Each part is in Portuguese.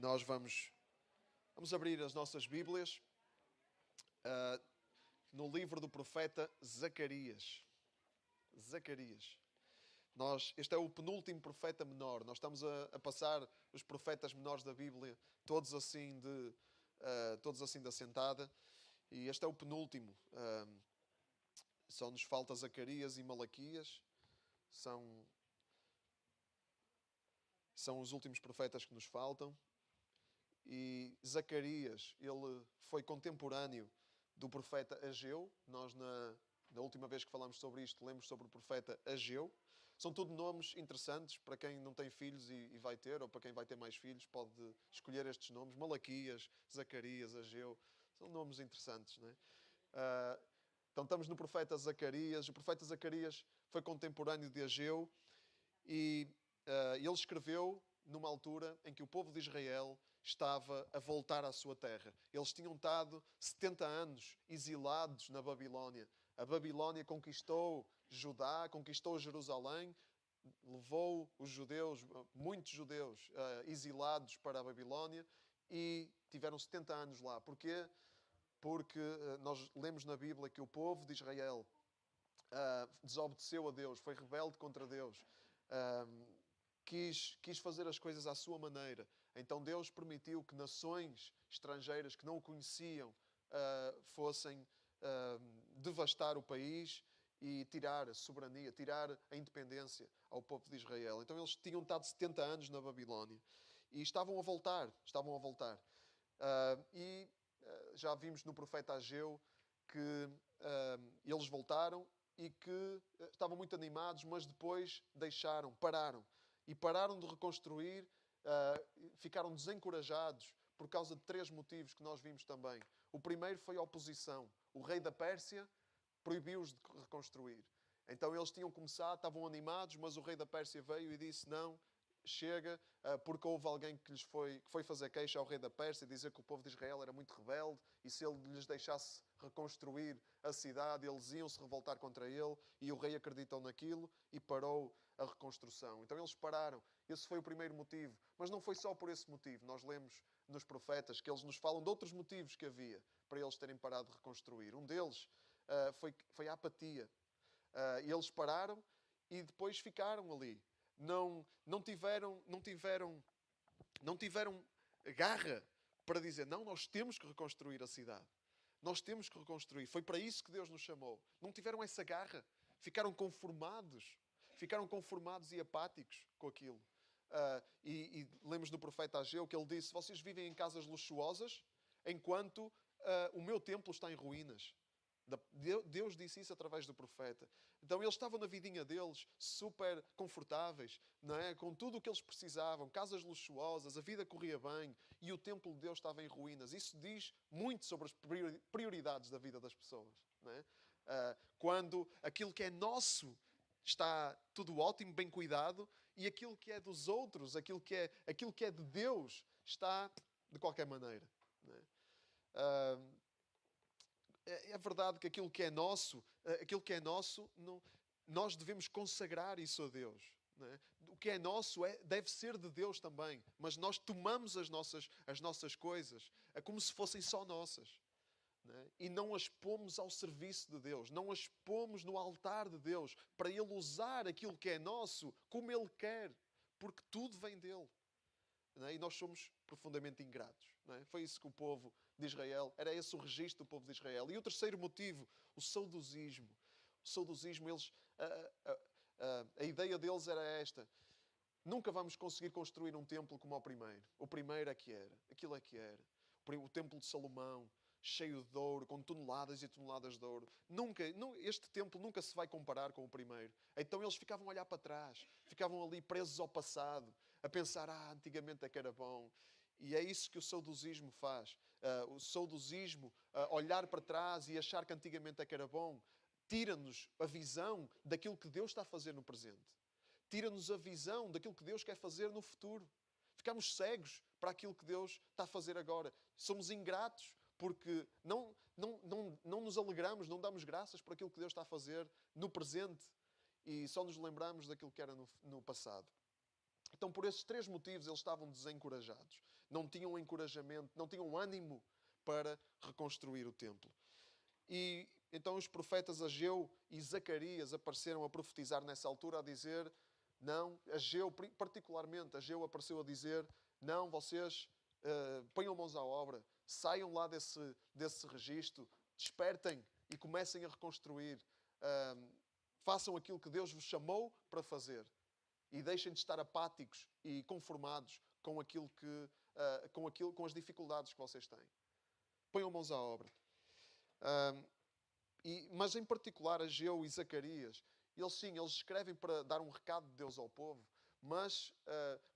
Nós vamos abrir as nossas Bíblias no livro do profeta Zacarias. Zacarias. Este é o penúltimo profeta menor. Nós estamos a passar os profetas menores da Bíblia, todos assim de assentada. E este é o penúltimo. Só nos falta Zacarias e Malaquias. São os últimos profetas que nos faltam. E Zacarias, ele foi contemporâneo do profeta Ageu. Nós, na última vez que falámos sobre isto, lemos sobre o profeta Ageu. São tudo nomes interessantes para quem não tem filhos e vai ter, ou para quem vai ter mais filhos, pode escolher estes nomes. Malaquias, Zacarias, Ageu. São nomes interessantes, não é? Então estamos no profeta Zacarias. O profeta Zacarias foi contemporâneo de Ageu e ele escreveu numa altura em que o povo de Israel estava a voltar à sua terra. Eles tinham estado 70 anos exilados na Babilónia. A Babilónia conquistou Judá, conquistou Jerusalém, levou os judeus, muitos judeus, exilados para a Babilónia e tiveram 70 anos lá. Porquê? Porque nós lemos na Bíblia que o povo de Israel desobedeceu a Deus, foi rebelde contra Deus. Quis fazer as coisas à sua maneira. Então Deus permitiu que nações estrangeiras que não o conheciam fossem devastar o país e tirar a soberania, tirar a independência ao povo de Israel. Então eles tinham estado 70 anos na Babilónia e estavam a voltar. Já vimos no profeta Ageu que eles voltaram e que estavam muito animados, mas depois pararam. E pararam de reconstruir, ficaram desencorajados por causa de 3 motivos que nós vimos também. O primeiro foi a oposição. O rei da Pérsia proibiu-os de reconstruir. Então eles tinham começado, estavam animados, mas o rei da Pérsia veio e disse não, chega, porque houve alguém que foi fazer queixa ao rei da Pérsia, dizer que o povo de Israel era muito rebelde e se ele lhes deixasse reconstruir a cidade, eles iam se revoltar contra ele, e o rei acreditou naquilo e parou a reconstrução. Então eles pararam. Esse foi o primeiro motivo. Mas não foi só por esse motivo. Nós lemos nos profetas que eles nos falam de outros motivos que havia para eles terem parado de reconstruir. Um deles foi a apatia. E eles pararam e depois ficaram ali. Não tiveram garra para dizer, não, nós temos que reconstruir a cidade. Nós temos que reconstruir. Foi para isso que Deus nos chamou. Não tiveram essa garra. Ficaram conformados e apáticos com aquilo. E lemos no profeta Ageu que ele disse, vocês vivem em casas luxuosas enquanto o meu templo está em ruínas. Deus disse isso através do profeta. Então eles estavam na vidinha deles, super confortáveis, não é? Com tudo o que eles precisavam, casas luxuosas, a vida corria bem e o templo de Deus estava em ruínas. Isso diz muito sobre as prioridades da vida das pessoas, não é? Quando aquilo que é nosso está tudo ótimo, bem cuidado, e aquilo que é dos outros, aquilo que é de Deus, está de qualquer maneira, não é? É verdade que aquilo que é nosso, nós devemos consagrar isso a Deus. Não é? O que é nosso deve ser de Deus também, mas nós tomamos as nossas coisas como se fossem só nossas. Não é? E não as pomos ao serviço de Deus, não as pomos no altar de Deus para Ele usar aquilo que é nosso como Ele quer, porque tudo vem dEle. Não é? E nós somos profundamente ingratos. Não é? Foi isso que o povo de Israel, era esse o registro do povo de Israel. E o terceiro motivo, o saudosismo. O saudosismo, a ideia deles era esta. Nunca vamos conseguir construir um templo como o primeiro. O primeiro é que era. Aquilo é que era. O templo de Salomão, cheio de ouro, com toneladas e toneladas de ouro. Este templo nunca se vai comparar com o primeiro. Então eles ficavam a olhar para trás, ficavam ali presos ao passado, a pensar, antigamente é que era bom. E é isso que o saudosismo faz. O saudosismo, olhar para trás e achar que antigamente é que era bom, tira-nos a visão daquilo que Deus está a fazer no presente. Tira-nos a visão daquilo que Deus quer fazer no futuro. Ficamos cegos para aquilo que Deus está a fazer agora. Somos ingratos porque não nos alegramos, não damos graças por aquilo que Deus está a fazer no presente e só nos lembramos daquilo que era no passado. Então, por esses 3 motivos, eles estavam desencorajados. não tinham encorajamento, não tinham ânimo para reconstruir o templo. E então os profetas Ageu e Zacarias apareceram a profetizar nessa altura, a dizer, não, Ageu, particularmente, Ageu apareceu a dizer, não, vocês ponham mãos à obra, saiam lá desse registro, despertem e comecem a reconstruir. Façam aquilo que Deus vos chamou para fazer. E deixem de estar apáticos e conformados com com as dificuldades que vocês têm. Ponham mãos à obra. Mas em particular Ageu e Zacarias, eles escrevem para dar um recado de Deus ao povo, mas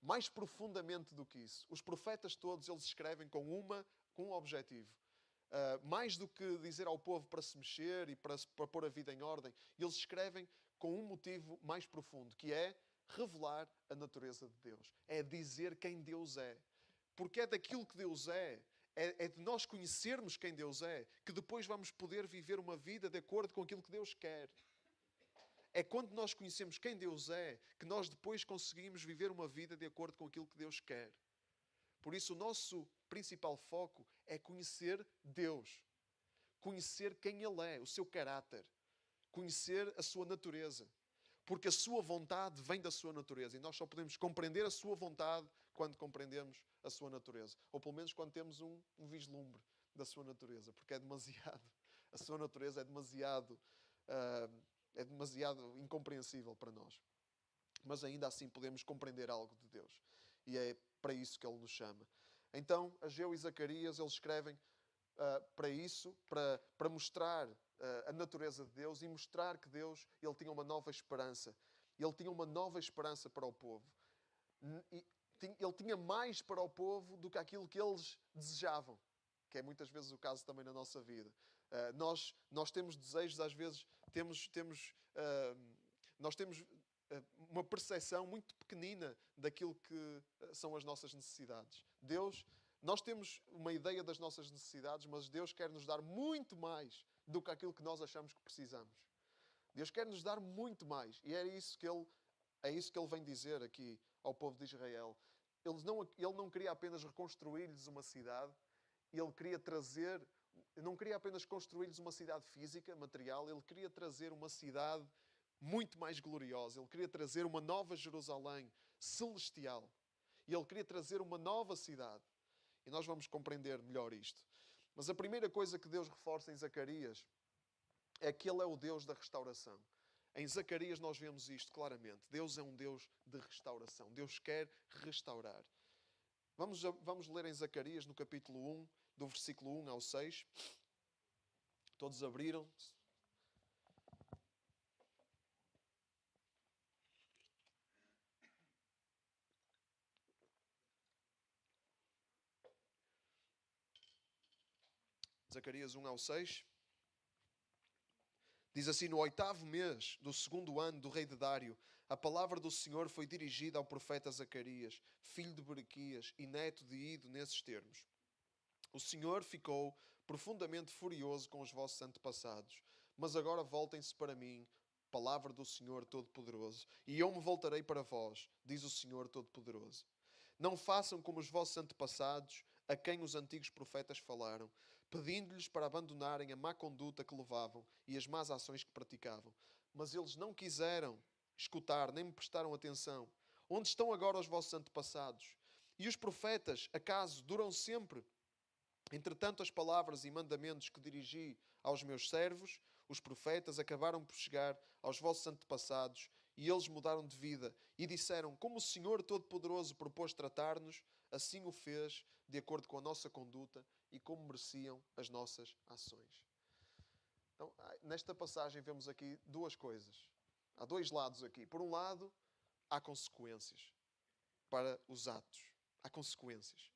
mais profundamente do que isso. Os profetas todos, eles escrevem com um objetivo. Mais do que dizer ao povo para se mexer e para pôr a vida em ordem, eles escrevem com um motivo mais profundo, que é revelar a natureza de Deus. É dizer quem Deus é. Porque é daquilo que Deus é de nós conhecermos quem Deus é, que depois vamos poder viver uma vida de acordo com aquilo que Deus quer. É quando nós conhecemos quem Deus é, que nós depois conseguimos viver uma vida de acordo com aquilo que Deus quer. Por isso, o nosso principal foco é conhecer Deus. Conhecer quem Ele é, o seu caráter. Conhecer a sua natureza. Porque a sua vontade vem da sua natureza. E nós só podemos compreender a sua vontade quando compreendemos a sua natureza. Ou pelo menos quando temos um vislumbre da sua natureza. Porque é demasiado. A sua natureza é demasiado incompreensível para nós. Mas ainda assim podemos compreender algo de Deus. E é para isso que Ele nos chama. Então, Ageu e Zacarias, eles escrevem para isso, para mostrar a natureza de Deus e mostrar que Deus, Ele tinha uma nova esperança. Ele tinha uma nova esperança para o povo. Ele tinha mais para o povo do que aquilo que eles desejavam. Que é muitas vezes o caso também na nossa vida. Nós temos desejos, às vezes, nós temos uma percepção muito pequenina daquilo que são as nossas necessidades. Nós temos uma ideia das nossas necessidades, mas Deus quer nos dar muito mais do que aquilo que nós achamos que precisamos. Deus quer nos dar muito mais. E é isso que Ele vem dizer aqui ao povo de Israel. Ele não queria apenas reconstruir-lhes uma cidade, não queria apenas construir-lhes uma cidade física, material, Ele queria trazer uma cidade muito mais gloriosa. Ele queria trazer uma nova Jerusalém celestial. E Ele queria trazer uma nova cidade. E nós vamos compreender melhor isto. Mas a primeira coisa que Deus reforça em Zacarias é que Ele é o Deus da restauração. Em Zacarias nós vemos isto claramente. Deus é um Deus de restauração. Deus quer restaurar. Vamos ler em Zacarias, no capítulo 1, do versículo 1 ao 6. Todos abriram? Zacarias 1 ao 6. Diz assim, no 8º mês do 2º ano do rei de Dário, a palavra do Senhor foi dirigida ao profeta Zacarias, filho de Berequias e neto de Ido, nesses termos. O Senhor ficou profundamente furioso com os vossos antepassados, mas agora voltem-se para mim, palavra do Senhor Todo-Poderoso, e eu me voltarei para vós, diz o Senhor Todo-Poderoso. Não façam como os vossos antepassados, a quem os antigos profetas falaram, pedindo-lhes para abandonarem a má conduta que levavam e as más ações que praticavam. Mas eles não quiseram escutar, nem me prestaram atenção. Onde estão agora os vossos antepassados? E os profetas, acaso, duram sempre? Entretanto, as palavras e mandamentos que dirigi aos meus servos, os profetas, acabaram por chegar aos vossos antepassados, e eles mudaram de vida, e disseram, como o Senhor Todo-Poderoso propôs tratar-nos, assim o fez, de acordo com a nossa conduta, e como mereciam as nossas ações. Então, nesta passagem vemos aqui duas coisas. Há dois lados aqui. Por um lado, há consequências para os atos. Há consequências.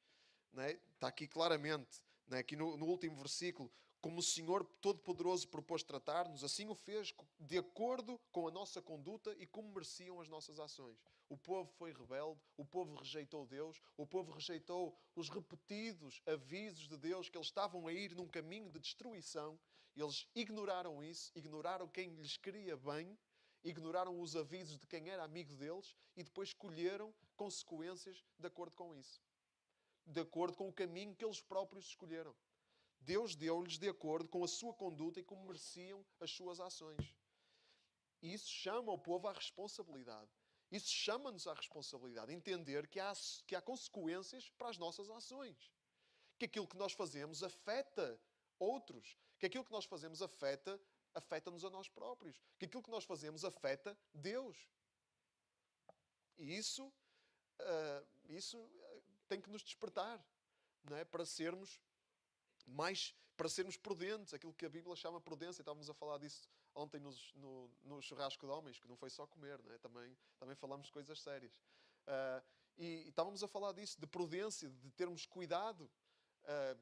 Não é? Está aqui claramente, não é? Aqui no último versículo, como o Senhor Todo-Poderoso propôs tratar-nos, assim o fez de acordo com a nossa conduta e como mereciam as nossas ações. O povo foi rebelde, o povo rejeitou Deus, o povo rejeitou os repetidos avisos de Deus que eles estavam a ir num caminho de destruição. Eles ignoraram isso, ignoraram quem lhes queria bem, ignoraram os avisos de quem era amigo deles e depois colheram consequências de acordo com isso. de acordo com o caminho que eles próprios escolheram. Deus deu-lhes de acordo com a sua conduta e como mereciam as suas ações. E isso chama o povo à responsabilidade. Isso chama-nos à responsabilidade. Entender que há consequências para as nossas ações. Que aquilo que nós fazemos afeta outros. Que aquilo que nós fazemos afeta-nos a nós próprios. Que aquilo que nós fazemos afeta Deus. E isso tem que nos despertar, não é? Para sermos prudentes, aquilo que a Bíblia chama prudência. Estávamos a falar disso ontem no churrasco de homens, que não foi só comer, não é? Também falamos de coisas sérias. E estávamos a falar disso, de prudência, de termos cuidado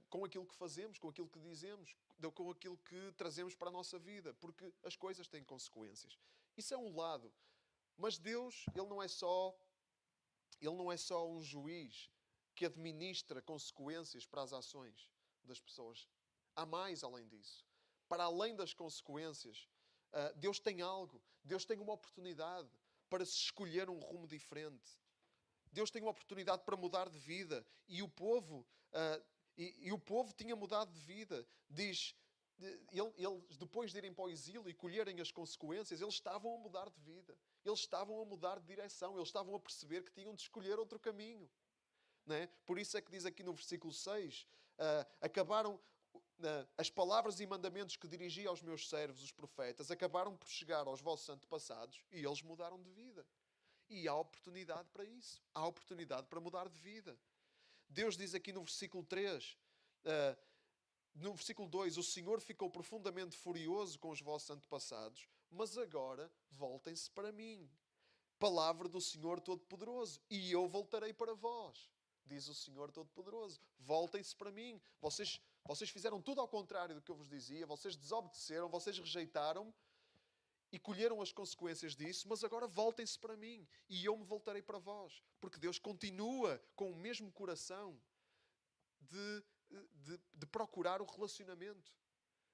com aquilo que fazemos, com aquilo que dizemos, com aquilo que trazemos para a nossa vida, porque as coisas têm consequências. Isso é um lado. Mas Deus, Ele não é só um juiz que administra consequências para as ações das pessoas. Há mais além disso. Para além das consequências, Deus tem algo. Deus tem uma oportunidade para se escolher um rumo diferente. Deus tem uma oportunidade para mudar de vida. E o povo tinha mudado de vida. Diz, eles, depois de irem para o exílio e colherem as consequências, eles estavam a mudar de vida. Eles estavam a mudar de direção. Eles estavam a perceber que tinham de escolher outro caminho. Não é? Por isso é que diz aqui no versículo 6, acabaram as palavras e mandamentos que dirigi aos meus servos, os profetas, acabaram por chegar aos vossos antepassados e eles mudaram de vida. E há oportunidade para isso. Há oportunidade para mudar de vida. Deus diz aqui no versículo 3, no versículo 2, o Senhor ficou profundamente furioso com os vossos antepassados, mas agora voltem-se para mim. Palavra do Senhor Todo-Poderoso. E eu voltarei para vós. Diz o Senhor Todo-Poderoso. Voltem-se para mim. Vocês fizeram tudo ao contrário do que eu vos dizia. Vocês desobedeceram, vocês rejeitaram e colheram as consequências disso. Mas agora voltem-se para mim e eu me voltarei para vós. Porque Deus continua com o mesmo coração de procurar o relacionamento.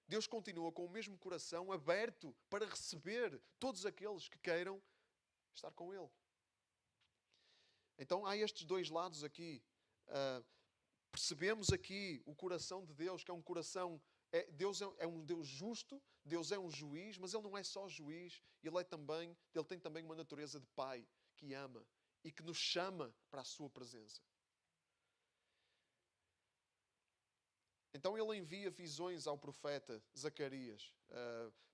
Deus continua com o mesmo coração aberto para receber todos aqueles que queiram estar com Ele. Então há estes dois lados aqui. Percebemos aqui o coração de Deus, que é um coração... Deus é um Deus justo, Deus é um juiz, mas Ele não é só juiz, Ele tem também uma natureza de Pai que ama e que nos chama para a sua presença. Então Ele envia visões ao profeta Zacarias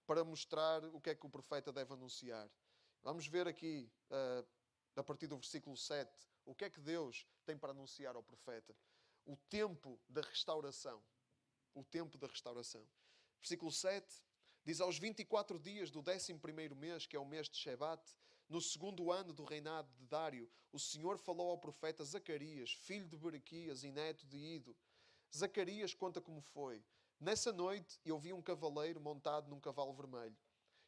para mostrar o que é que o profeta deve anunciar. Vamos ver aqui, a partir do versículo 7, o que é que Deus tem para anunciar ao profeta. O tempo da restauração. O tempo da restauração. Versículo 7 diz: aos 24 dias do 11º mês, que é o mês de Shebat, no segundo ano do reinado de Dário, o Senhor falou ao profeta Zacarias, filho de Berequias e neto de Ido. Zacarias conta como foi. Nessa noite eu vi um cavaleiro montado num cavalo vermelho.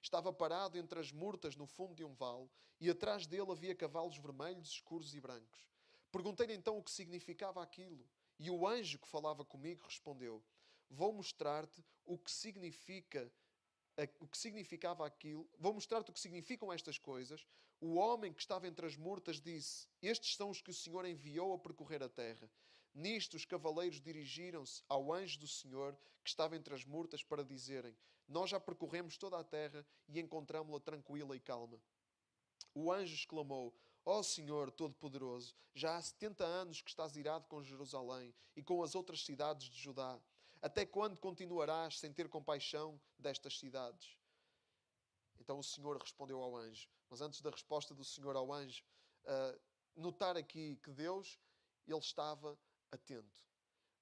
Estava parado entre as murtas no fundo de um vale e atrás dele havia cavalos vermelhos, escuros e brancos. Perguntei-lhe então o que significava aquilo. E o anjo que falava comigo respondeu: vou mostrar-te o que significava aquilo. Vou mostrar-te o que significam estas coisas. O homem que estava entre as murtas disse: estes são os que o Senhor enviou a percorrer a terra. Nisto os cavaleiros dirigiram-se ao anjo do Senhor que estava entre as murtas para dizerem: nós já percorremos toda a terra e encontramo-la tranquila e calma. O anjo exclamou: ó Senhor Todo-Poderoso, já há 70 anos que estás irado com Jerusalém e com as outras cidades de Judá. Até quando continuarás sem ter compaixão destas cidades? Então o Senhor respondeu ao anjo. Mas antes da resposta do Senhor ao anjo, notar aqui que Deus, Ele estava atento.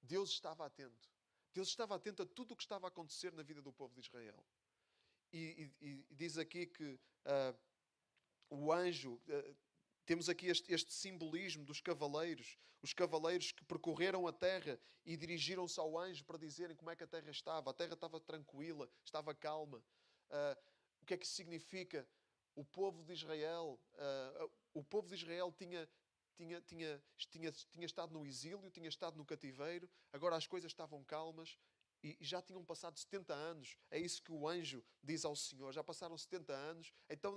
Deus estava atento. Deus estava atento a tudo o que estava a acontecer na vida do povo de Israel. E diz aqui que o anjo... Temos aqui este simbolismo dos cavaleiros. Os cavaleiros que percorreram a terra e dirigiram-se ao anjo para dizerem como é que a terra estava. A terra estava tranquila, estava calma. O que é que isso significa? O povo de Israel tinha estado no exílio, tinha estado no cativeiro. Agora as coisas estavam calmas. E já tinham passado 70 anos. É isso que o anjo diz ao Senhor. Já passaram 70 anos. Então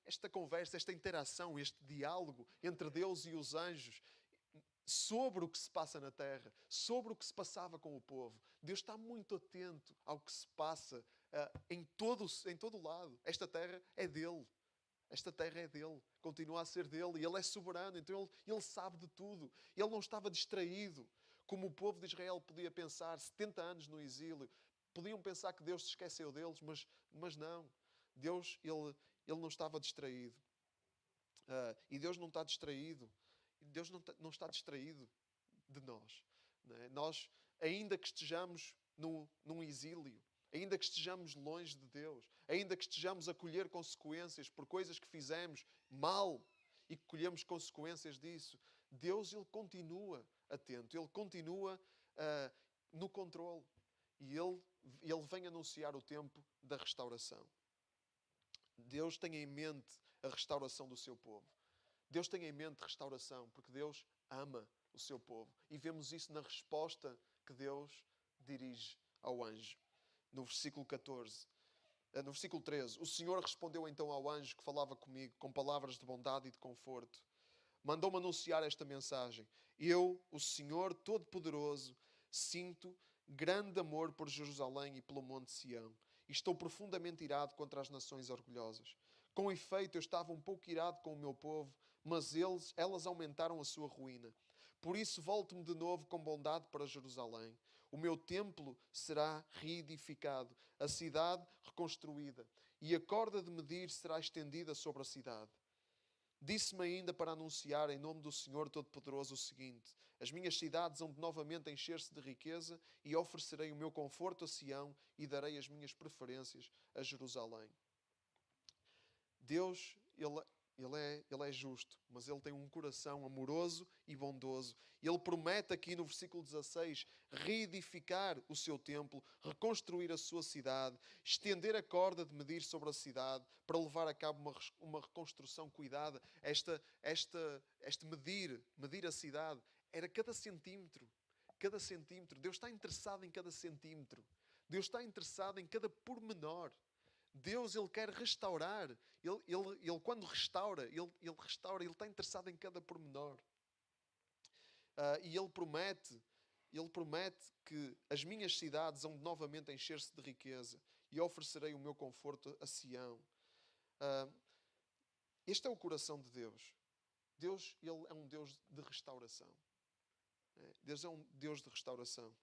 esta conversa, esta interação, este diálogo entre Deus e os anjos sobre o que se passa na terra, sobre o que se passava com o povo. Deus está muito atento ao que se passa em todo o lado. Esta terra é dele. Esta terra é dele. Continua a ser dele. E ele é soberano. Então ele sabe de tudo. Ele não estava distraído. Como o povo de Israel podia pensar, 70 anos no exílio. Podiam pensar que Deus se esqueceu deles, mas não. Deus, ele não estava distraído. E Deus não está distraído. Deus não está distraído de nós. Não é? Nós, ainda que estejamos num exílio, ainda que estejamos longe de Deus, ainda que estejamos a colher consequências por coisas que fizemos mal e que colhemos consequências disso, Deus, Ele continua atento, Ele continua no controle. E Ele vem anunciar o tempo da restauração. Deus tem em mente a restauração do seu povo. Deus tem em mente restauração, porque Deus ama o seu povo. E vemos isso na resposta que Deus dirige ao anjo. No versículo 14. No versículo 13. O Senhor respondeu então ao anjo que falava comigo, com palavras de bondade e de conforto. Mandou-me anunciar esta mensagem. Eu, o Senhor Todo-Poderoso, sinto grande amor por Jerusalém e pelo monte Sião. E estou profundamente irado contra as nações orgulhosas. Com efeito, eu estava um pouco irado com o meu povo, mas elas aumentaram a sua ruína. Por isso, volto-me de novo com bondade para Jerusalém. O meu templo será reedificado, a cidade reconstruída, e a corda de medir será estendida sobre a cidade. Disse-me ainda para anunciar em nome do Senhor Todo-Poderoso o seguinte: as minhas cidades hão de novamente encher-se de riqueza e oferecerei o meu conforto a Sião e darei as minhas preferências a Jerusalém. Deus, Ele é justo, mas Ele tem um coração amoroso e bondoso. Ele promete aqui no versículo 16 reedificar o seu templo, reconstruir a sua cidade, estender a corda de medir sobre a cidade para levar a cabo uma reconstrução cuidada. Este medir a cidade, era cada centímetro. Cada centímetro. Deus está interessado em cada centímetro. Deus está interessado em cada pormenor. Deus, Ele quer restaurar. Ele quando restaura, Ele está interessado em cada pormenor. E Ele promete que as minhas cidades hão de novamente encher-se de riqueza e oferecerei o meu conforto a Sião. Este é o coração de Deus. Deus, Ele é um Deus de restauração. Deus é um Deus de restauração.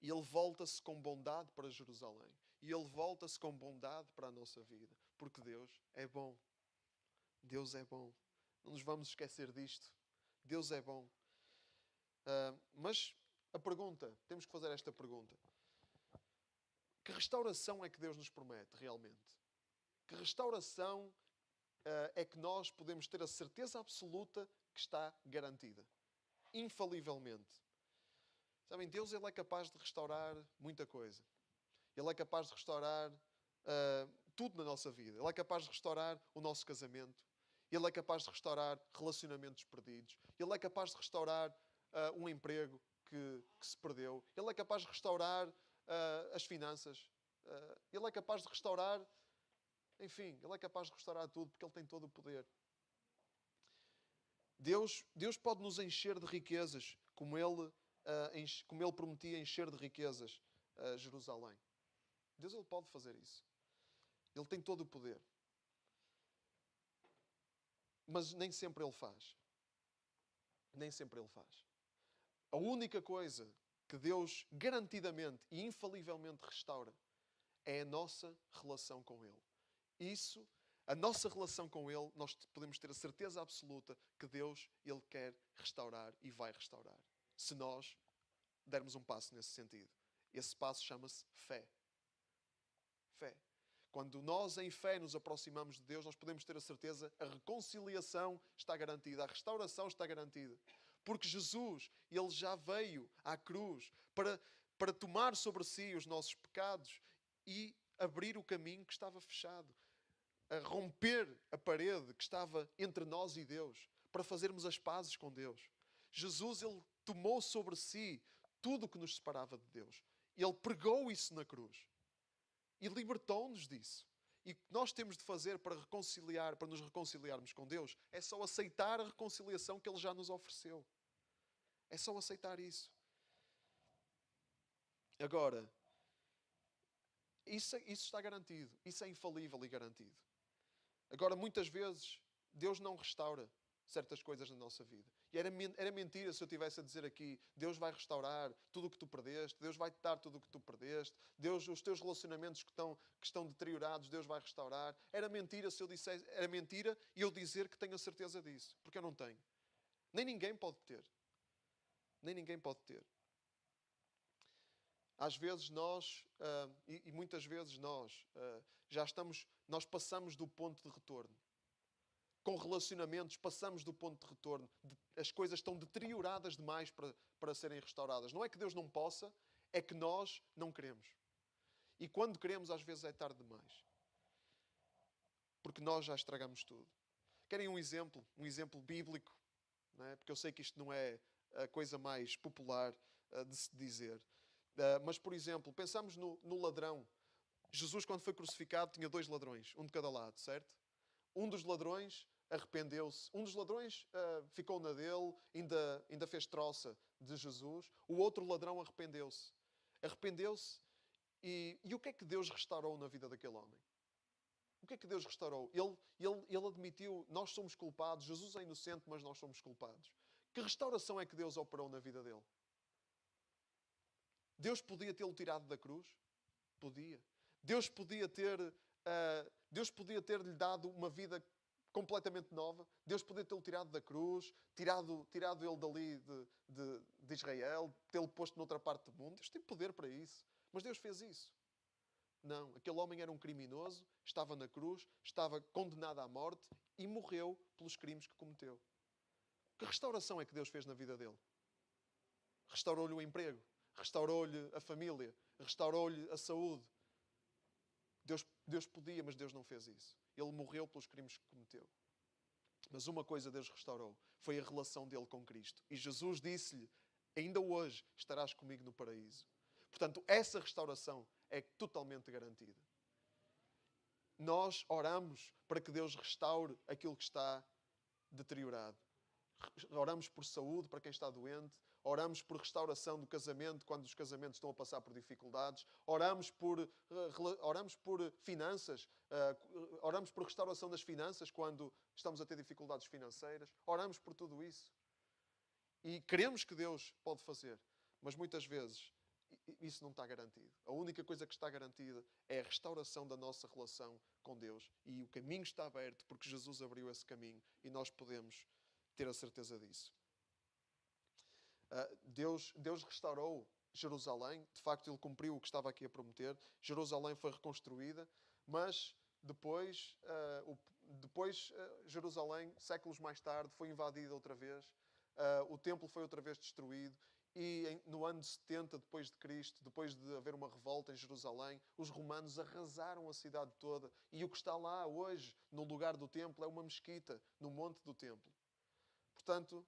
E Ele volta-se com bondade para Jerusalém. E Ele volta-se com bondade para a nossa vida. Porque Deus é bom. Deus é bom. Não nos vamos esquecer disto. Deus é bom. Mas a pergunta, temos que fazer esta pergunta. Que restauração é que Deus nos promete realmente? Que restauração é que nós podemos ter a certeza absoluta que está garantida? Infalivelmente. Sabem, Deus, Ele é capaz de restaurar muita coisa. Ele é capaz de restaurar tudo na nossa vida. Ele é capaz de restaurar o nosso casamento. Ele é capaz de restaurar relacionamentos perdidos. Ele é capaz de restaurar um emprego que se perdeu. Ele é capaz de restaurar as finanças. Ele é capaz de restaurar... Enfim, Ele é capaz de restaurar tudo porque Ele tem todo o poder. Deus pode nos encher de riquezas como Ele prometia encher de riquezas Jerusalém. Deus, Ele pode fazer isso. Ele tem todo o poder. Mas nem sempre Ele faz. Nem sempre Ele faz. A única coisa que Deus garantidamente e infalivelmente restaura é a nossa relação com Ele. Isso, a nossa relação com Ele, nós podemos ter a certeza absoluta que Deus, Ele quer restaurar e vai restaurar. Se nós dermos um passo nesse sentido. Esse passo chama-se fé. Fé. Quando nós em fé nos aproximamos de Deus, nós podemos ter a certeza a reconciliação está garantida, a restauração está garantida. Porque Jesus, Ele já veio à cruz para tomar sobre si os nossos pecados e abrir o caminho que estava fechado. A romper a parede que estava entre nós e Deus, para fazermos as pazes com Deus. Jesus, Ele tomou sobre si tudo o que nos separava de Deus. Ele pregou isso na cruz. E libertou-nos disso. E o que nós temos de fazer para nos reconciliarmos com Deus, é só aceitar a reconciliação que Ele já nos ofereceu. É só aceitar isso. Agora, isso está garantido. Isso é infalível e garantido. Agora, muitas vezes, Deus não restaura certas coisas na nossa vida. E era mentira se eu estivesse a dizer aqui: Deus vai restaurar tudo o que tu perdeste, Deus vai te dar tudo o que tu perdeste, Deus, os teus relacionamentos que estão deteriorados, Deus vai restaurar. Era mentira se eu dissesse, era mentira e eu dizer que tenho a certeza disso, porque eu não tenho. Nem ninguém pode ter. Nem ninguém pode ter. Às vezes nós, e muitas vezes nós passamos do ponto de retorno. Com relacionamentos, passamos do ponto de retorno. As coisas estão deterioradas demais para serem restauradas. Não é que Deus não possa, é que nós não queremos. E quando queremos, às vezes é tarde demais. Porque nós já estragamos tudo. Querem um exemplo bíblico? Não é? Porque eu sei que isto não é a coisa mais popular de se dizer. Mas, por exemplo, pensamos no ladrão. Jesus, quando foi crucificado, tinha 2 ladrões, um de cada lado, certo? Um dos ladrões arrependeu-se. Um dos ladrões ficou na dele, ainda fez troça de Jesus. O outro ladrão arrependeu-se. Arrependeu-se e o que é que Deus restaurou na vida daquele homem? O que é que Deus restaurou? Ele admitiu: nós somos culpados, Jesus é inocente, mas nós somos culpados. Que restauração é que Deus operou na vida dele? Deus podia tê-lo tirado da cruz? Podia. Deus podia ter-lhe dado uma vida completamente nova. Deus podia tê-lo tirado da cruz, tirado ele dali de Israel, tê-lo posto noutra parte do mundo. Deus tem poder para isso. Mas Deus fez isso. Não. Aquele homem era um criminoso, estava na cruz, estava condenado à morte e morreu pelos crimes que cometeu. Que restauração é que Deus fez na vida dele? Restaurou-lhe o emprego, restaurou-lhe a família, restaurou-lhe a saúde. Deus podia, mas Deus não fez isso. Ele morreu pelos crimes que cometeu. Mas uma coisa Deus restaurou, foi a relação dele com Cristo. E Jesus disse-lhe: ainda hoje estarás comigo no paraíso. Portanto, essa restauração é totalmente garantida. Nós oramos para que Deus restaure aquilo que está deteriorado. Oramos por saúde para quem está doente. Oramos por restauração do casamento quando os casamentos estão a passar por dificuldades. Oramos por finanças. Oramos por restauração das finanças quando estamos a ter dificuldades financeiras. Oramos por tudo isso. E queremos que Deus pode fazer. Mas muitas vezes isso não está garantido. A única coisa que está garantida é a restauração da nossa relação com Deus. E o caminho está aberto porque Jesus abriu esse caminho e nós podemos ter a certeza disso. Deus restaurou Jerusalém. De facto, Ele cumpriu o que estava aqui a prometer. Jerusalém foi reconstruída, mas depois Jerusalém, séculos mais tarde, foi invadida outra vez. O templo foi outra vez destruído. E no ano 70 depois de Cristo, depois de haver uma revolta em Jerusalém, os romanos arrasaram a cidade toda. E o que está lá hoje, no lugar do templo, é uma mesquita, no monte do templo. Portanto,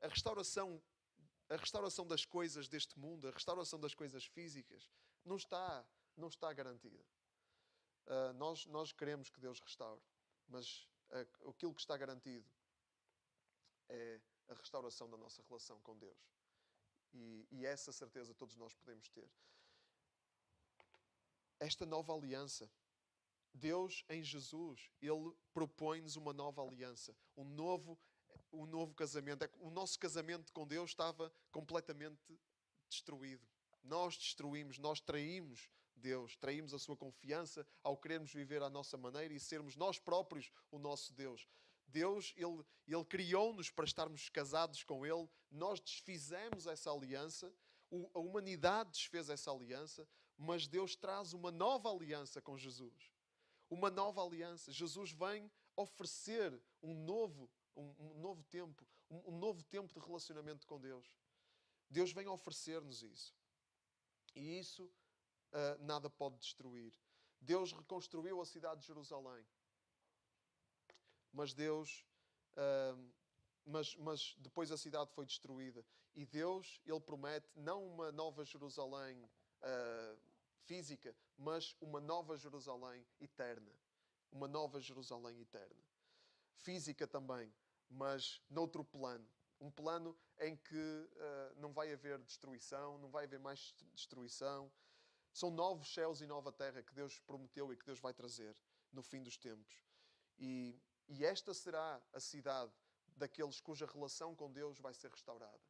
a restauração das coisas deste mundo, a restauração das coisas físicas, não está garantida. Nós queremos que Deus restaure, mas aquilo que está garantido é a restauração da nossa relação com Deus. E essa certeza todos nós podemos ter. Esta nova aliança, Deus em Jesus, Ele propõe-nos uma nova aliança, um novo casamento. O nosso casamento com Deus estava completamente destruído. Nós destruímos, nós traímos Deus, traímos a sua confiança ao querermos viver à nossa maneira e sermos nós próprios o nosso Deus. Deus, Ele criou-nos para estarmos casados com Ele. Nós desfizemos essa aliança. A humanidade desfez essa aliança. Mas Deus traz uma nova aliança com Jesus. Uma nova aliança. Jesus vem oferecer um novo tempo. Um novo tempo de relacionamento com Deus. Deus vem oferecer-nos isso. E isso nada pode destruir. Deus reconstruiu a cidade de Jerusalém. Mas mas depois a cidade foi destruída. E Deus, Ele promete não uma nova Jerusalém física, mas uma nova Jerusalém eterna. Uma nova Jerusalém eterna. Física também, mas noutro plano. Um plano em que não vai haver destruição, não vai haver mais destruição. São novos céus e nova terra que Deus prometeu e que Deus vai trazer no fim dos tempos. E esta será a cidade daqueles cuja relação com Deus vai ser restaurada.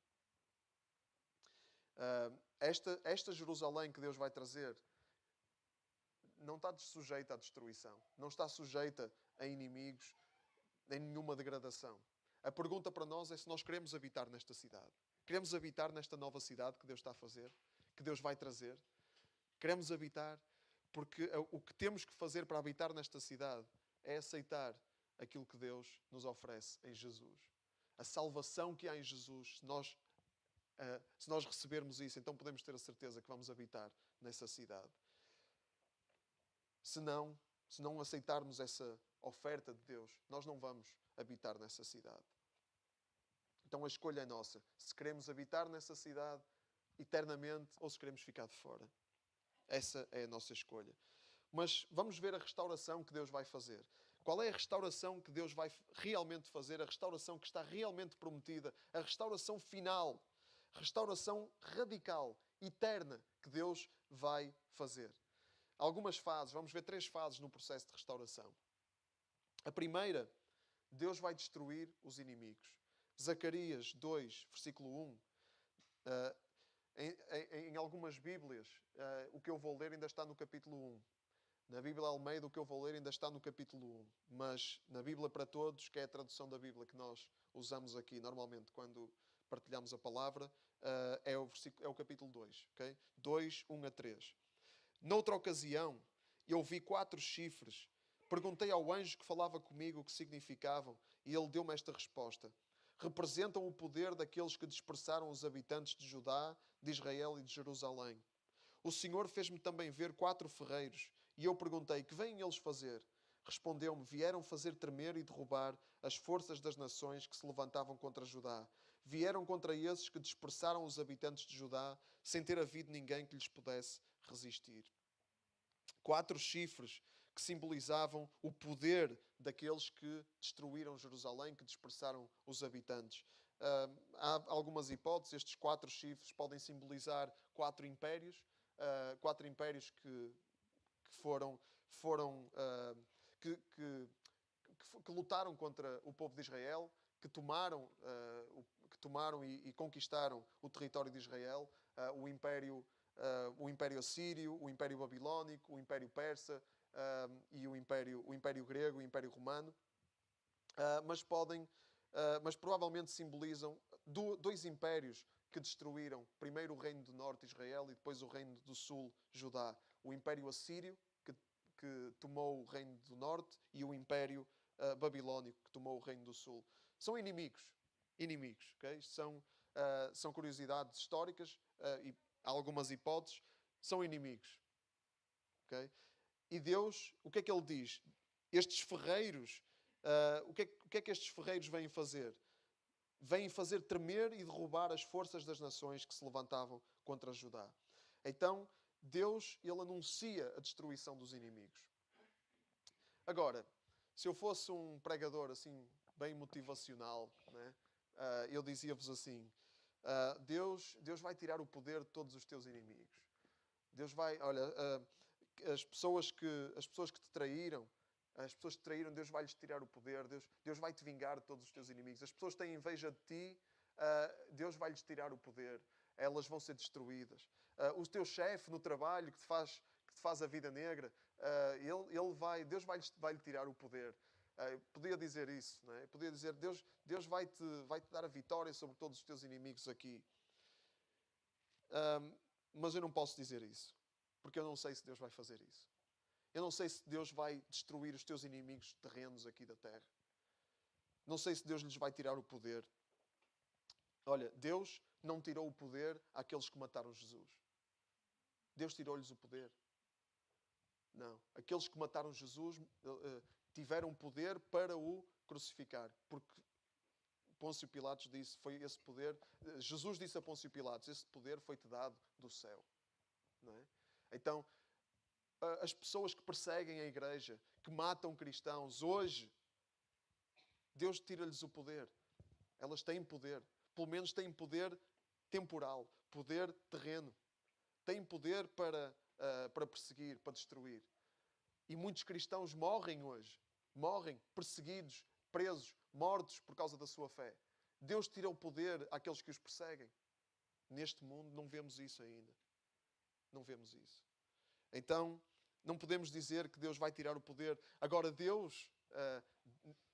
Esta Jerusalém que Deus vai trazer não está sujeita à destruição. Não está sujeita a inimigos, em nenhuma degradação. A pergunta para nós é se nós queremos habitar nesta cidade. Queremos habitar nesta nova cidade que Deus está a fazer, que Deus vai trazer. Queremos habitar, porque o que temos que fazer para habitar nesta cidade é aceitar aquilo que Deus nos oferece em Jesus. A salvação que há em Jesus, se nós recebermos isso, então podemos ter a certeza que vamos habitar nessa cidade. Se não aceitarmos essa oferta de Deus, nós não vamos habitar nessa cidade. Então a escolha é nossa. Se queremos habitar nessa cidade eternamente ou se queremos ficar de fora. Essa é a nossa escolha. Mas vamos ver a restauração que Deus vai fazer. Qual é a restauração que Deus vai realmente fazer? A restauração que está realmente prometida. A restauração final. Restauração radical, eterna, que Deus vai fazer. Algumas fases. Vamos ver 3 fases no processo de restauração. A primeira, Deus vai destruir os inimigos. Zacarias 2, versículo 1. Em algumas Bíblias, o que eu vou ler ainda está no capítulo 1. Na Bíblia Almeida, o que eu vou ler ainda está no capítulo 1. Mas na Bíblia para Todos, que é a tradução da Bíblia que nós usamos aqui normalmente quando partilhamos a palavra, é o capítulo 2. Okay? 2, 1 a 3. Noutra ocasião, eu vi 4 chifres. Perguntei ao anjo que falava comigo o que significavam e ele deu-me esta resposta. Representam o poder daqueles que dispersaram os habitantes de Judá, de Israel e de Jerusalém. O Senhor fez-me também ver 4 ferreiros e eu perguntei, que vêm eles fazer? Respondeu-me, vieram fazer tremer e derrubar as forças das nações que se levantavam contra Judá. Vieram contra esses que dispersaram os habitantes de Judá, sem ter havido ninguém que lhes pudesse resistir. 4 chifres que simbolizavam o poder daqueles que destruíram Jerusalém, que dispersaram os habitantes. Há algumas hipóteses. Estes 4 chifres podem simbolizar 4 impérios. 4 impérios que lutaram contra o povo de Israel, que tomaram e conquistaram o território de Israel. O Império Assírio, o Império Babilónico, o Império Persa e o Império Grego, o Império Romano. Mas provavelmente simbolizam 2 impérios que destruíram primeiro o reino do norte, Israel, e depois o reino do sul, Judá. O Império Assírio, que tomou o reino do norte, e o Império Babilónico, que tomou o reino do sul. São inimigos. Okay? São curiosidades históricas e algumas hipóteses. São inimigos. Okay? E Deus, o que é que Ele diz? Estes ferreiros, o que é que estes ferreiros vêm fazer? Vêm fazer tremer e derrubar as forças das nações que se levantavam contra Judá. Então, Deus, Ele anuncia a destruição dos inimigos. Agora, se eu fosse um pregador assim, bem motivacional, né, eu dizia-vos assim, Deus vai tirar o poder de todos os teus inimigos. Deus vai, olha, as pessoas que te traíram, Deus vai-lhes tirar o poder, Deus vai te vingar de todos os teus inimigos. As pessoas que têm inveja de ti, Deus vai-lhes tirar o poder. Elas vão ser destruídas. O teu chefe no trabalho que te faz a vida negra, Deus vai-lhe tirar o poder. Podia dizer isso, não é? Podia dizer, Deus vai-te dar a vitória sobre todos os teus inimigos aqui. Mas eu não posso dizer isso, porque eu não sei se Deus vai fazer isso. Eu não sei se Deus vai destruir os teus inimigos terrenos aqui da terra. Não sei se Deus lhes vai tirar o poder. Olha, Deus não tirou o poder àqueles que mataram Jesus. Deus tirou-lhes o poder. Não. Aqueles que mataram Jesus tiveram poder para o crucificar. Porque Pôncio Pilatos disse, foi esse poder... Jesus disse a Pôncio Pilatos, esse poder foi-te dado do céu. Não é? Então, as pessoas que perseguem a igreja, que matam cristãos, hoje, Deus tira-lhes o poder. Elas têm poder. Pelo menos têm poder temporal, poder terreno. Têm poder para perseguir, para destruir. E muitos cristãos morrem hoje. Morrem perseguidos, presos, mortos por causa da sua fé. Deus tira o poder àqueles que os perseguem. Neste mundo não vemos isso ainda. Não vemos isso. Então, não podemos dizer que Deus vai tirar o poder. Agora, Deus...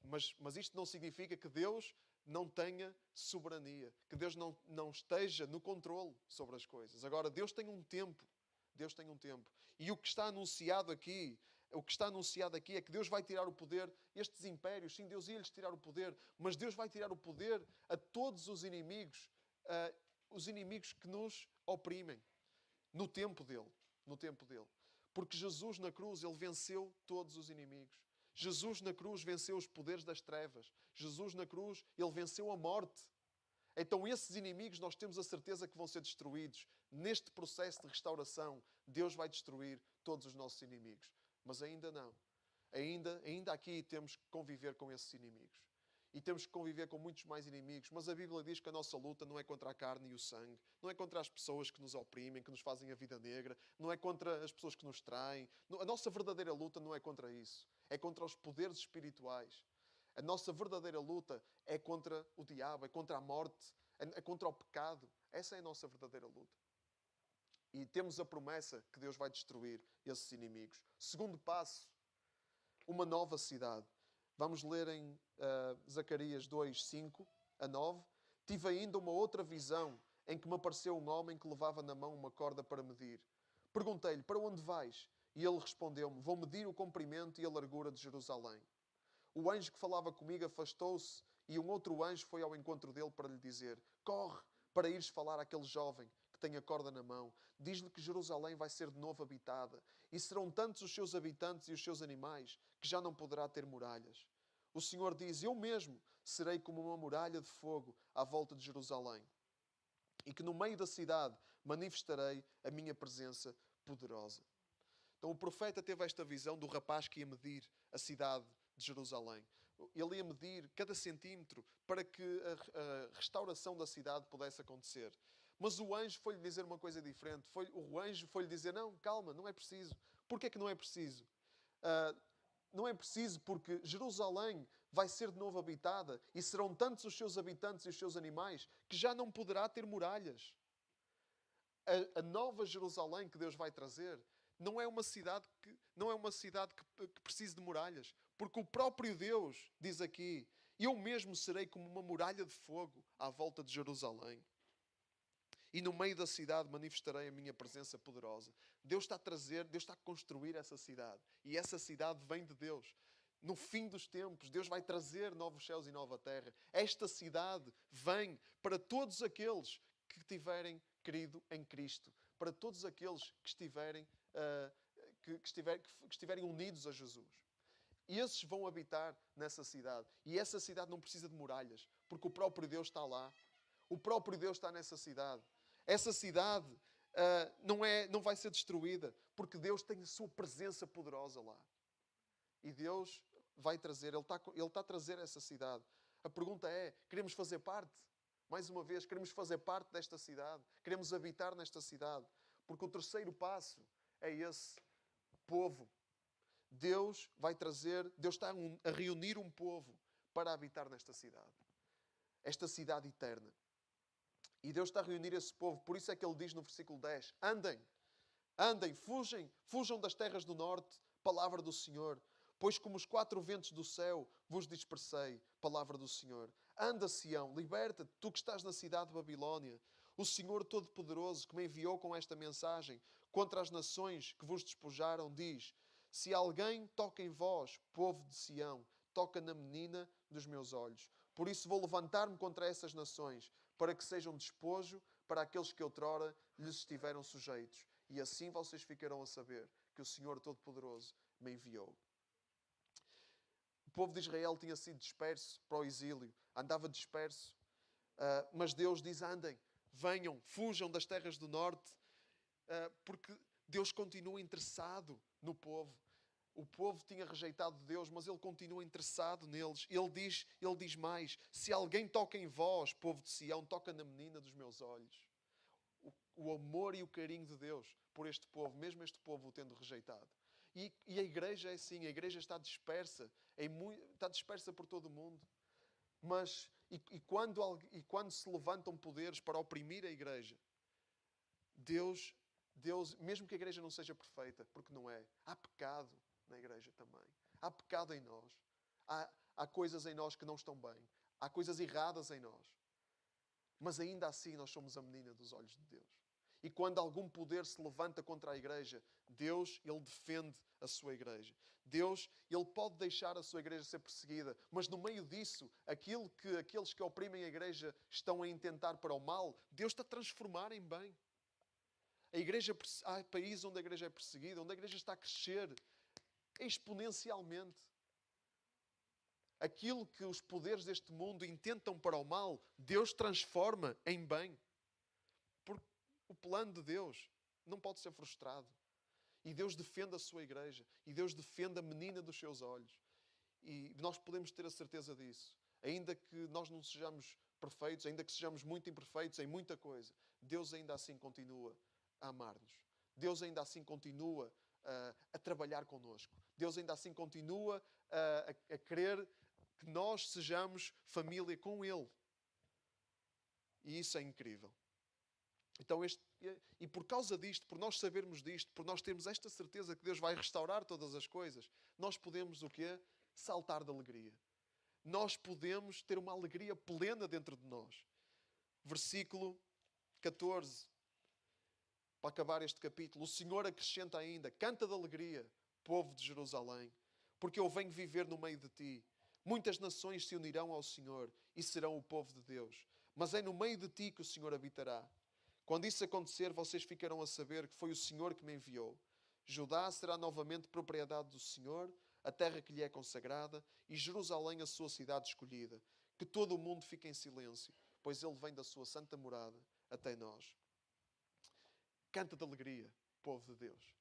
mas isto não significa que Deus não tenha soberania. Que Deus não esteja no controle sobre as coisas. Agora, Deus tem um tempo. Deus tem um tempo. E o que está anunciado aqui é que Deus vai tirar o poder. Estes impérios, sim, Deus ia-lhes tirar o poder, mas Deus vai tirar o poder a todos os inimigos que nos oprimem. No tempo dele. No tempo dele. Porque Jesus na cruz, ele venceu todos os inimigos. Jesus na cruz venceu os poderes das trevas. Jesus na cruz, ele venceu a morte. Então esses inimigos nós temos a certeza que vão ser destruídos. Neste processo de restauração, Deus vai destruir todos os nossos inimigos. Mas ainda não. Ainda aqui temos que conviver com esses inimigos. E temos que conviver com muitos mais inimigos. Mas a Bíblia diz que a nossa luta não é contra a carne e o sangue. Não é contra as pessoas que nos oprimem, que nos fazem a vida negra. Não é contra as pessoas que nos traem. A nossa verdadeira luta não é contra isso. É contra os poderes espirituais. A nossa verdadeira luta é contra o diabo, é contra a morte, é contra o pecado. Essa é a nossa verdadeira luta. E temos a promessa que Deus vai destruir esses inimigos. Segundo passo, uma nova cidade. Vamos ler em Zacarias 2, 5 a 9. Tive ainda uma outra visão em que me apareceu um homem que levava na mão uma corda para medir. Perguntei-lhe, para onde vais? E ele respondeu-me, vou medir o comprimento e a largura de Jerusalém. O anjo que falava comigo afastou-se e um outro anjo foi ao encontro dele para lhe dizer, corre para ires falar àquele jovem que tem a corda na mão. Diz-lhe que Jerusalém vai ser de novo habitada e serão tantos os seus habitantes e os seus animais que já não poderá ter muralhas. O Senhor diz, eu mesmo serei como uma muralha de fogo à volta de Jerusalém e que no meio da cidade manifestarei a minha presença poderosa. Então o profeta teve esta visão do rapaz que ia medir a cidade de Jerusalém. Ele ia medir cada centímetro para que a restauração da cidade pudesse acontecer. Mas o anjo foi-lhe dizer uma coisa diferente. O anjo foi-lhe dizer, não, calma, não é preciso. Porquê que não é preciso? Não é preciso porque Jerusalém vai ser de novo habitada e serão tantos os seus habitantes e os seus animais que já não poderá ter muralhas. A nova Jerusalém que Deus vai trazer não é uma cidade que precise de muralhas. Porque o próprio Deus diz aqui, eu mesmo serei como uma muralha de fogo à volta de Jerusalém. E no meio da cidade manifestarei a minha presença poderosa. Deus está a construir essa cidade. E essa cidade vem de Deus. No fim dos tempos, Deus vai trazer novos céus e nova terra. Esta cidade vem para todos aqueles que tiverem querido em Cristo. Para todos aqueles que estiverem unidos a Jesus. E esses vão habitar nessa cidade. E essa cidade não precisa de muralhas, porque o próprio Deus está lá. O próprio Deus está nessa cidade. Essa cidade não vai ser destruída, porque Deus tem a sua presença poderosa lá. E Deus vai trazer, Ele está a trazer essa cidade. A pergunta é, queremos fazer parte? Mais uma vez, queremos fazer parte desta cidade? Queremos habitar nesta cidade? Porque o terceiro passo é esse povo. Deus está a reunir um povo para habitar nesta cidade. Esta cidade eterna. E Deus está a reunir esse povo. Por isso é que Ele diz no versículo 10, andem, fujam das terras do norte, palavra do Senhor. Pois como os quatro ventos do céu vos dispersei, palavra do Senhor. Anda, Sião, liberta-te, tu que estás na cidade de Babilónia. O Senhor Todo-Poderoso, que me enviou com esta mensagem contra as nações que vos despojaram, diz, se alguém toca em vós, povo de Sião, toca na menina dos meus olhos. Por isso vou levantar-me contra essas nações, para que sejam despojo para aqueles que outrora lhes estiveram sujeitos. E assim vocês ficarão a saber que o Senhor Todo-Poderoso me enviou. O povo de Israel tinha sido disperso para o exílio, andava disperso, mas Deus diz, andem, venham, fujam das terras do norte, porque Deus continua interessado no povo. O povo tinha rejeitado Deus, mas Ele continua interessado neles. Ele diz mais: se alguém toca em vós, povo de Sião, toca na menina dos meus olhos. O amor e o carinho de Deus por este povo, mesmo este povo o tendo rejeitado. E a igreja é assim, a igreja está dispersa, está dispersa por todo o mundo. Mas, quando se levantam poderes para oprimir a igreja, Deus, mesmo que a igreja não seja perfeita, porque não é, há pecado na igreja também. Há pecado em nós. Há coisas em nós que não estão bem. Há coisas erradas em nós. Mas ainda assim nós somos a menina dos olhos de Deus. E quando algum poder se levanta contra a igreja, Deus, Ele defende a sua igreja. Deus, Ele pode deixar a sua igreja ser perseguida, mas no meio disso, aquilo que aqueles que oprimem a igreja estão a intentar para o mal, Deus está a transformar em bem. Há países onde a igreja é perseguida, onde a igreja está a crescer exponencialmente. Aquilo que os poderes deste mundo intentam para o mal, Deus transforma em bem. Porque o plano de Deus não pode ser frustrado. E Deus defende a sua igreja. E Deus defende a menina dos seus olhos. E nós podemos ter a certeza disso. Ainda que nós não sejamos perfeitos, ainda que sejamos muito imperfeitos em muita coisa, Deus ainda assim continua a amar-nos. Deus ainda assim continua a trabalhar connosco. Deus ainda assim continua a querer que nós sejamos família com Ele. E isso é incrível. Então, e por causa disto, por nós sabermos disto, por nós termos esta certeza que Deus vai restaurar todas as coisas, nós podemos o quê? Saltar de alegria. Nós podemos ter uma alegria plena dentro de nós. Versículo 14. Para acabar este capítulo, o Senhor acrescenta ainda: canta de alegria, povo de Jerusalém, porque eu venho viver no meio de ti. Muitas nações se unirão ao Senhor e serão o povo de Deus. Mas é no meio de ti que o Senhor habitará. Quando isso acontecer, vocês ficarão a saber que foi o Senhor que me enviou. Judá será novamente propriedade do Senhor, a terra que lhe é consagrada, e Jerusalém a sua cidade escolhida. Que todo o mundo fique em silêncio, pois ele vem da sua santa morada até nós. Canta de alegria, povo de Deus.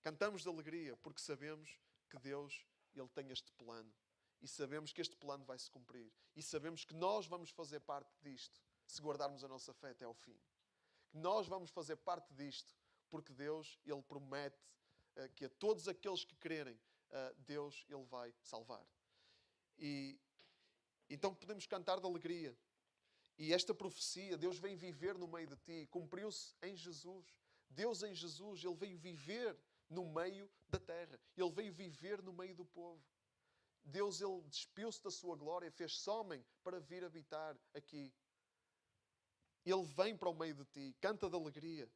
Cantamos de alegria porque sabemos que Deus, Ele tem este plano. E sabemos que este plano vai se cumprir. E sabemos que nós vamos fazer parte disto, se guardarmos a nossa fé até ao fim. Que nós vamos fazer parte disto, porque Deus, Ele promete que a todos aqueles que crerem, Deus, Ele vai salvar. E então podemos cantar de alegria. E esta profecia, Deus vem viver no meio de ti, cumpriu-se em Jesus. Deus em Jesus, Ele veio viver no meio da terra. Ele veio viver no meio do povo. Deus, Ele despiu-se da sua glória, fez-se homem para vir habitar aqui. Ele vem para o meio de ti, canta de alegria.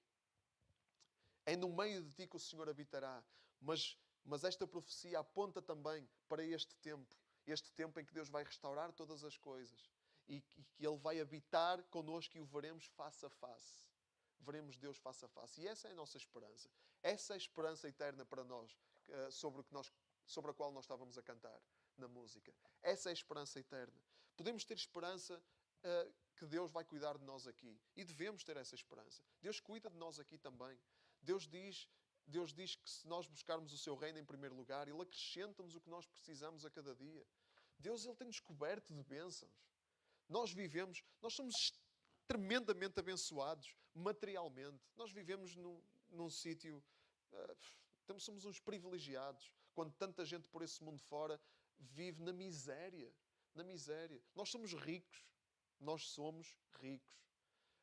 É no meio de ti que o Senhor habitará. Mas esta profecia aponta também para este tempo em que Deus vai restaurar todas as coisas. E que Ele vai habitar connosco e o veremos face a face. Veremos Deus face a face. E essa é a nossa esperança. Essa é a esperança eterna para nós, sobre a qual nós estávamos a cantar na música. Essa é a esperança eterna. Podemos ter esperança que Deus vai cuidar de nós aqui. E devemos ter essa esperança. Deus cuida de nós aqui também. Deus diz que se nós buscarmos o seu reino em primeiro lugar, Ele acrescenta-nos o que nós precisamos a cada dia. Deus, Ele tem-nos coberto de bênçãos. Nós somos tremendamente abençoados materialmente. Nós vivemos num sítio... somos uns privilegiados. Quando tanta gente por esse mundo fora vive na miséria. Na miséria. Nós somos ricos. Nós somos ricos.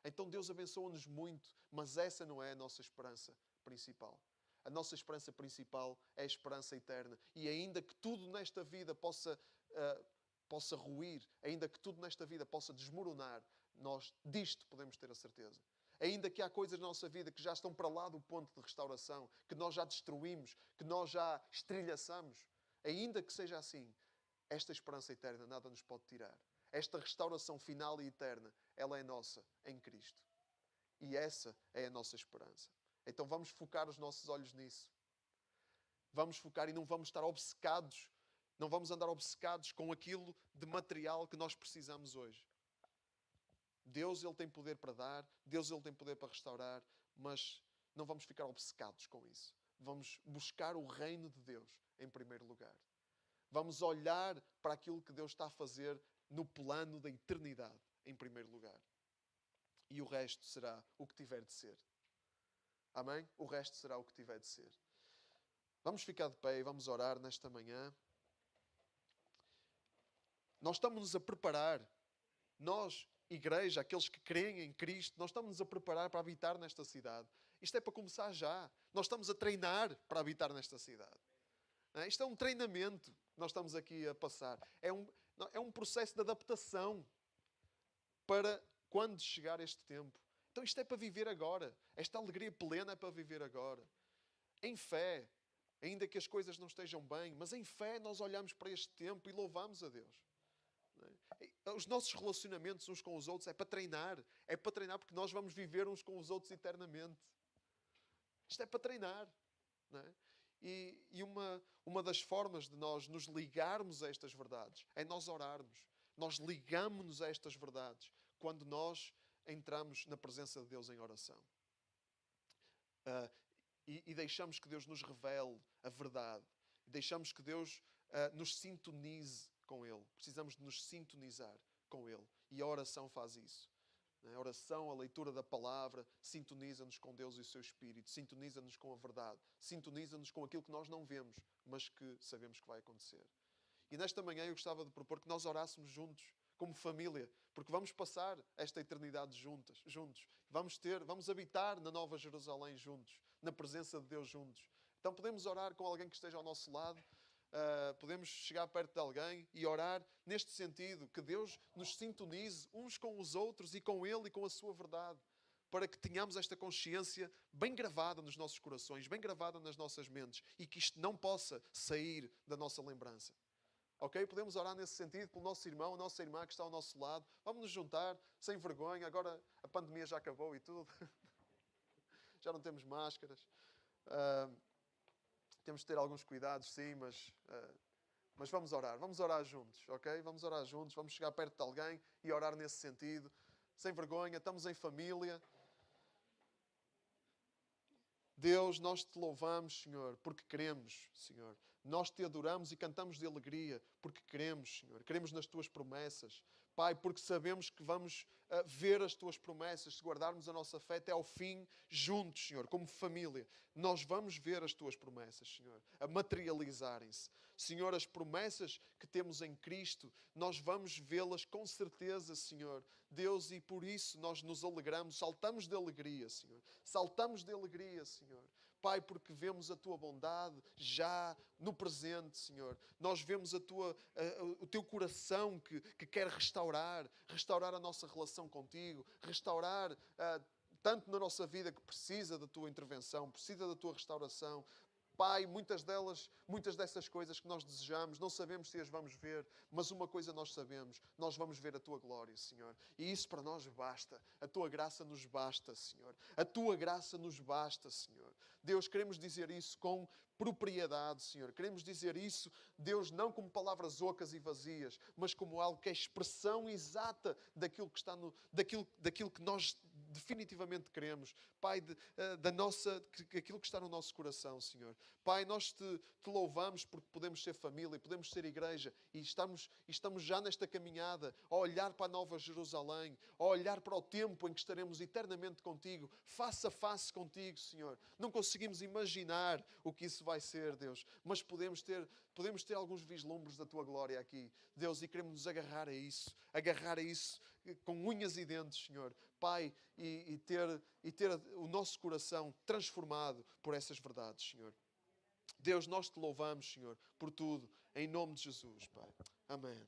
Então Deus abençoa-nos muito. Mas essa não é a nossa esperança principal. A nossa esperança principal é a esperança eterna. E ainda que tudo nesta vida possa ruir, ainda que tudo nesta vida possa desmoronar, nós disto podemos ter a certeza. Ainda que há coisas na nossa vida que já estão para lá do ponto de restauração, que nós já destruímos, que nós já estrilhaçamos, ainda que seja assim, esta esperança eterna nada nos pode tirar. Esta restauração final e eterna, ela é nossa em Cristo. E essa é a nossa esperança. Então vamos focar os nossos olhos nisso. Vamos focar e não vamos estar obcecados. Não vamos andar obcecados com aquilo de material que nós precisamos hoje. Deus, Ele tem poder para dar. Deus, Ele tem poder para restaurar. Mas não vamos ficar obcecados com isso. Vamos buscar o reino de Deus em primeiro lugar. Vamos olhar para aquilo que Deus está a fazer no plano da eternidade em primeiro lugar. E o resto será o que tiver de ser. Amém? O resto será o que tiver de ser. Vamos ficar de pé e vamos orar nesta manhã. Nós estamos-nos a preparar, nós, igreja, aqueles que creem em Cristo, nós estamos-nos a preparar para habitar nesta cidade. Isto é para começar já. Nós estamos a treinar para habitar nesta cidade. Isto é um treinamento que nós estamos aqui a passar. É um processo de adaptação para quando chegar este tempo. Então isto é para viver agora. Esta alegria plena é para viver agora. Em fé, ainda que as coisas não estejam bem, mas em fé nós olhamos para este tempo e louvamos a Deus. Os nossos relacionamentos uns com os outros é para treinar. É para treinar porque nós vamos viver uns com os outros eternamente. Isto é para treinar. Não é? E uma das formas de nós nos ligarmos a estas verdades é nós orarmos. Nós ligamos-nos a estas verdades quando nós entramos na presença de Deus em oração. E deixamos que Deus nos revele a verdade. Deixamos que Deus nos sintonize com Ele. Precisamos de nos sintonizar com Ele. E a oração faz isso. A oração, a leitura da palavra, sintoniza-nos com Deus e o seu Espírito. Sintoniza-nos com a verdade. Sintoniza-nos com aquilo que nós não vemos, mas que sabemos que vai acontecer. E nesta manhã eu gostava de propor que nós orássemos juntos, como família, porque vamos passar esta eternidade juntos. Vamos habitar na Nova Jerusalém juntos, na presença de Deus juntos. Então podemos orar com alguém que esteja ao nosso lado, podemos chegar perto de alguém e orar neste sentido, que Deus nos sintonize uns com os outros e com Ele e com a sua verdade, para que tenhamos esta consciência bem gravada nos nossos corações, bem gravada nas nossas mentes, e que isto não possa sair da nossa lembrança. Ok? Podemos orar nesse sentido pelo nosso irmão, a nossa irmã que está ao nosso lado. Vamos nos juntar, sem vergonha. Agora a pandemia já acabou e tudo. Já não temos máscaras. Temos de ter alguns cuidados, sim, mas vamos orar juntos, ok? Vamos orar juntos, vamos chegar perto de alguém e orar nesse sentido. Sem vergonha, estamos em família. Deus, nós te louvamos, Senhor, porque queremos, Senhor. Nós te adoramos e cantamos de alegria, porque queremos, Senhor. Queremos nas tuas promessas. Pai, porque sabemos que vamos ver as tuas promessas, se guardarmos a nossa fé até ao fim, juntos, Senhor, como família. Nós vamos ver as tuas promessas, Senhor, a materializarem-se. Senhor, as promessas que temos em Cristo, nós vamos vê-las com certeza, Senhor. Deus, e por isso nós nos alegramos, saltamos de alegria, Senhor. Saltamos de alegria, Senhor. Pai, porque vemos a tua bondade já no presente, Senhor. Nós vemos o teu coração que quer restaurar a nossa relação contigo, restaurar tanto na nossa vida que precisa da tua intervenção, precisa da tua restauração. Pai, muitas dessas coisas que nós desejamos, não sabemos se as vamos ver, mas uma coisa nós sabemos, nós vamos ver a Tua glória, Senhor. E isso para nós basta. A Tua graça nos basta, Senhor. A Tua graça nos basta, Senhor. Deus, queremos dizer isso com propriedade, Senhor. Queremos dizer isso, Deus, não como palavras ocas e vazias, mas como algo que é expressão exata daquilo que está daquilo que nós definitivamente queremos. Pai, aquilo que está no nosso coração, Senhor. Pai, nós te louvamos porque podemos ser família, podemos ser igreja e estamos já nesta caminhada a olhar para a Nova Jerusalém, a olhar para o tempo em que estaremos eternamente contigo, face a face contigo, Senhor. Não conseguimos imaginar o que isso vai ser, Deus, mas podemos ter alguns vislumbres da tua glória aqui, Deus, e queremos nos agarrar a isso com unhas e dentes, Senhor. Pai, e ter o nosso coração transformado por essas verdades, Senhor. Deus, nós te louvamos, Senhor, por tudo, em nome de Jesus, Pai. Amém.